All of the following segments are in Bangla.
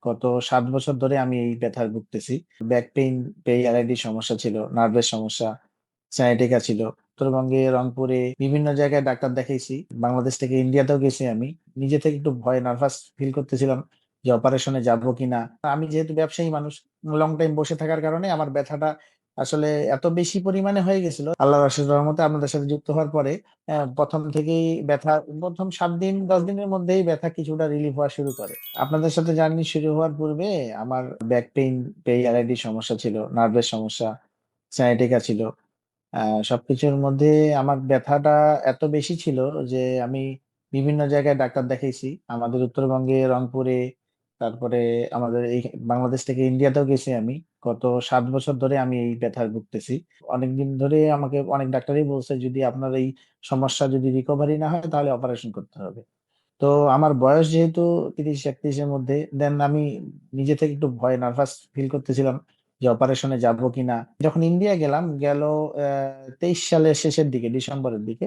গত 7 বছর ধরে আমি এই ব্যথার ভুগতেছি। ব্যাক পেইন, পেরিয়ালাইটিস সমস্যা ছিল, নার্ভের সমস্যা, সায়াটিকা ছিল। উত্তরবঙ্গে, রংপুরে বিভিন্ন জায়গায় ডাক্তার দেখাইছি। বাংলাদেশ থেকে ইন্ডিয়াতেও গেছি আমি। নিজে থেকে একটু ভয়, নার্ভাস ফিল করতেছিলাম যে অপারেশনে যাবো কিনা। আমি যেহেতু ব্যবসায়ী মানুষ, লং টাইম বসে থাকার কারণে আমার ব্যথাটা আসলে এত বেশি পরিমাণে হয়ে গেছিল। আল্লাহর অশেষ রহমতে আপনাদের সাথে যুক্ত হওয়ার পরে প্রথম থেকেই ব্যথা, প্রথম 7 দিন 10 দিনের মধ্যেই ব্যথা কিছুটা রিলিফ হওয়া শুরু করে। আপনাদের সাথে জার্নি শুরু হওয়ার পূর্বে আমার ব্যাক পেইন, পেরিয়ালাইটিস সমস্যা ছিল, নার্ভের সমস্যা, সায়াটিকা ছিল। সবকিছুর মধ্যে আমার ব্যথাটা এত বেশি ছিল যে আমি বিভিন্ন জায়গায় ডাক্তার দেখাইছি। আমাদের উত্তরবঙ্গে, রংপুরে, তারপরে আমাদের এই বাংলাদেশ থেকে ইন্ডিয়াতেও গেছি আমি। গত 7 বছর ধরে আমি এই ব্যথায় ভুগতেছি। অনেকদিন ধরে আমাকে অনেক ডাক্তারই বলছে যদি আপনার এই সমস্যা যদি রিকভারি না হয় তাহলে অপারেশন করতে হবে। তো আমার বয়স যেহেতু 30-31-এর মধ্যে, দেন আমি নিজে থেকে একটু ভয়, নার্ভাস ফিল করতেছিলাম যে অপারেশনে যাব কিনা। যখন ইন্ডিয়া গেলাম, গেল 23 সালের শেষের দিকে, ডিসেম্বরের দিকে,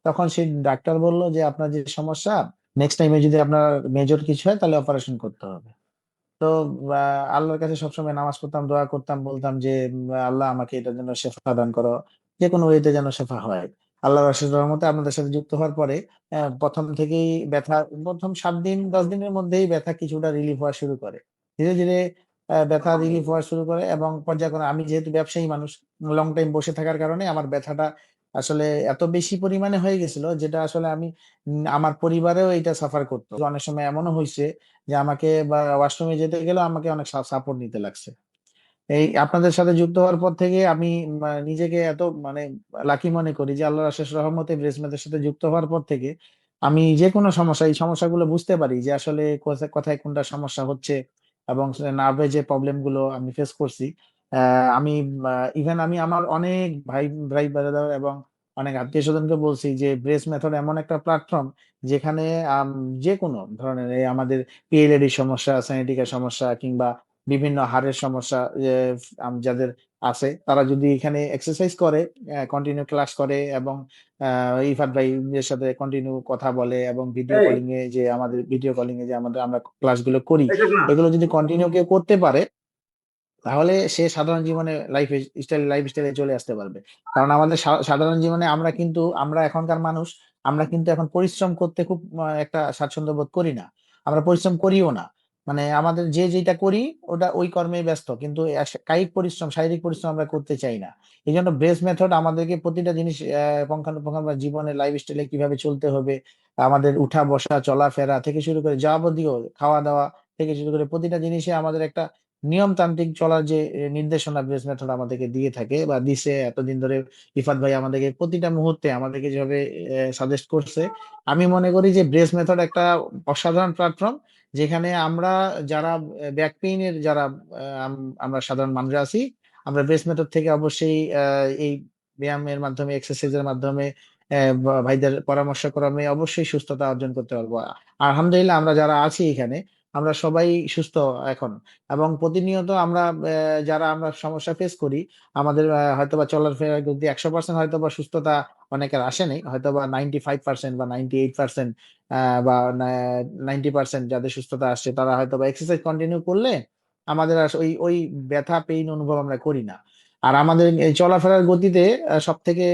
তখন সেই ডাক্তার বলল যে আপনার যে সমস্যা, নেক্সট টাইমে যদি আপনার মেজর কিছু হয় তাহলে অপারেশন করতে হবে। তো আল্লাহর কাছে সবসময় নামাজ পড়তাম, দোয়া করতাম, বলতাম যে আল্লাহ আমাকে এটার জন্য শেফা দান করো, যে কোনো ওয়েতে যেন শেফা হয়। আল্লাহর অশেষ রহমতে আপনাদের সাথে যুক্ত হওয়ার পরে প্রথম থেকেই ব্যথা, প্রথম 7 দিন 10 দিনের মধ্যেই ব্যথা কিছুটা রিলিফ হওয়া শুরু করে। ধীরে ধীরে ব্যথা রিলিফ হওয়া শুরু করে এবং পর্যায়ক্রমে আমি যেহেতু ব্যবসায়ী মানুষ, লং টাইম বসে থাকার কারণে আমার ব্যথাটা আসলে এত বেশি পরিমাণে হয়ে গেছিল যেটা আসলে আমি আমার পরিবারেও এটা সাফার করতো। অনেক সময় এমনও হয়েছে যে আমাকে বা ওয়াশরুমে যেতে গেলেও আমাকে অনেক সাপোর্ট নিতে লাগছে। এই আপনাদের সাথে যুক্ত হওয়ার পর থেকে আমি নিজেকে এত লাকি মনে করি যে আল্লাহর অশেষ রহমতে ব্রেসমেদের সাথে যুক্ত হওয়ার পর থেকে আমি যে কোনো সমস্যা, এই সমস্যাগুলো বুঝতে পারি যে আসলে কোথায় কোনটা সমস্যা হচ্ছে এবং নার্ভে যে প্রবলেম গুলো আমি ফেস করছি। আমি ইভেন আমি আমার অনেক ভাই ভাই ব্রাদার এবং অনেক আত্মীয় স্বজনকে বলছি যে ব্রেস মেথড এমন একটা প্ল্যাটফর্ম যেখানে আম, যে কোনো ধরনের এই আমাদের পিএলএডি সমস্যা, সাইনেটিকা সমস্যা কিংবা বিভিন্ন হাড়ের সমস্যা যাদের আছে, তারা যদি এখানে এক্সারসাইজ করে, কন্টিনিউ ক্লাস করে এবং ইফাত ভাই এর সাথে কন্টিনিউ কথা বলে এবং ভিডিও এই কলিং এ যে আমাদের ভিডিও কলিং এ যে আমাদের আমরা ক্লাসগুলো করি, এই শোন না। এগুলো যদি কন্টিনিউ কেউ করতে পারে তাহলে সে সাধারণ জীবনে লাইফ স্টাইলে চলে আসতে পারবে। কারণ আমাদের সাধারণ জীবনে আমরা এখনকার মানুষ, আমরা কিন্তু এখন পরিশ্রম করতে খুব একটা স্বাচ্ছন্দ্য বোধ করি না। আমরা পরিশ্রম করিও না। আমাদের যে যেটা করি ওটা ওই কর্মে ব্যস্ত, কিন্তু কায়িক পরিশ্রম, শারীরিক পরিশ্রম আমরা করতে চাই না। এই জন্য ব্রেস মেথড আমাদেরকে প্রতিটা জিনিস পুঙ্খানুপুঙ্খ বা জীবনে লাইফ স্টাইলে কিভাবে চলতে হবে, আমাদের উঠা বসা চলাফেরা থেকে শুরু করে যাবতীয় খাওয়া দাওয়া থেকে শুরু করে প্রতিটা জিনিসে আমাদের একটা নিয়মতান্ত্রিক চলার যে নির্দেশনা ব্রেস মেথড আমাদেরকে দিয়ে থাকে বা দিছে এতদিন ধরে। ইফাত ভাই আমাদেরকে প্রতিটা মুহূর্তে আমাদেরকে যেভাবে সাজেস্ট করছে, আমি মনে করি যে ব্রেস মেথড একটা অসাধারণ প্ল্যাটফর্ম যেখানে আমরা যারা ব্যাক পেইনের যারা আমরা সাধারণ মানুষ আছি, আমরা ব্রেস মেথড থেকে অবশ্যই এই ব্যায়ামের মাধ্যমে, এক্সারসাইজের মাধ্যমে ভাইদের পরামর্শক্রমে অবশ্যই সুস্থতা অর্জন করতে পারবো। আলহামদুলিল্লাহ আমরা যারা আছি এখানে, আমরা সবাই সুস্থ এখন। এবং প্রতিনিয়ত আমরা যারা আমরা সমস্যা ফেস করি, আমাদের হয়তোবা চলাফেরা গতি 100% হয়তোবা সুস্থতা অনেকের আসেনি, হয়তোবা 95% বা 98% বা 90% যাদের সুস্থতা আসছে তারা হয়তোবা এক্সারসাইজ কন্টিনিউ করলে আমাদের ওই ওই ব্যথা পেইন অনুভব আমরা করি না। আর আমাদের এই চলাফেরার গতিতে সব থেকে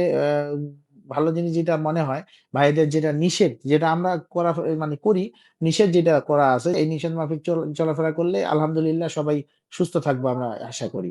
ভালো জিনিস যেটা মনে হয়, ভাইদের যেটা নিষেধ, যেটা আমরা করা করি, নিষেধ যেটা করা আছে, এই নিষেধ মাফিক চলাফেরা করলে আলহামদুলিল্লাহ সবাই সুস্থ থাকবো আমরা আশা করি।